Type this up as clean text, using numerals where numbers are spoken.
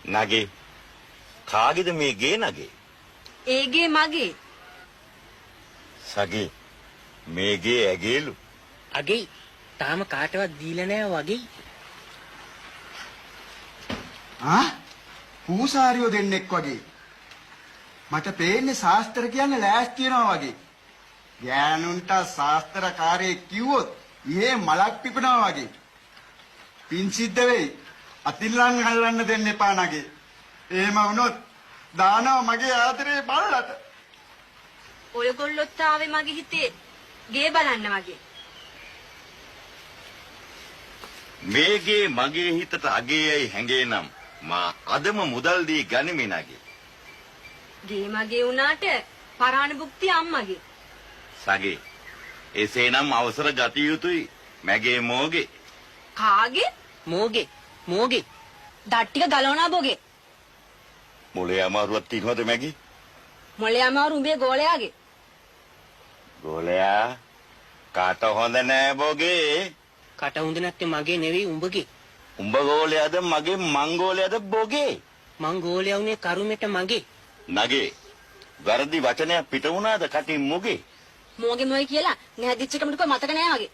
නගේ කාගේද මේ ගේ නගේ? ඒගේ මගේ. සගේ මේ ගේ ඇගේලු. අගේ තාම කාටවත් දීලා නැහැ වගේ. පූසාරියෝ දෙන්නෙක් වගේ. මට පේන්නේ ශාස්ත්‍ර කියන්නේ ලෑස්ති වෙනවා වගේ. ගෑනුන්ට ශාස්ත්‍රකාරයෙක් කිව්වොත් ඊයේ මලක් පිපෙනවා වගේ. පින් සිද්ධ වෙයි. අතිල්ලන් හල්ලන්න දෙන්න එපා නගේ. එහෙම වුණොත් දානවා මගේ ආදරේ බල්ලට. ඔයගොල්ලොත් ආවේ මගේ හිතේ ගේ බලන්න වගේ. මේ ගේ මගේ හිතට අගේයි හැංගේ නම් මා අදම මුදල් දී ගනිමි නගේ. ගේ මගේ වුණාට පරාණ භුක්තිය අම්මගේ. සගේ එසේනම් අවසර ගත යුතුයි මගේ මෝගේ. කාගේ? මෝගේ මෝගේ දත් ටික ගලවනා බොගේ. මොලේ අමාරුවක් තියනවද මගේ? මොලේ අමාරු උඹේ ගෝලයාගේ. ගෝලයා කාට හොඳ නෑ බෝගේ. කට හොඳ නැත්තේ මගේ නෙවෙයි උඹගේ. උඹ ගෝලයාද මගේ මං ගෝලයාද බෝගේ? මං ගෝලයා උනේ කරුමෙට මගේ. නගේ වැරදි වචනයක් පිට වුණාද කටින් මොගේ? මෝගේ මොයි කියලා නැහැදිච්ච කමට කො මතක නෑ වගේ.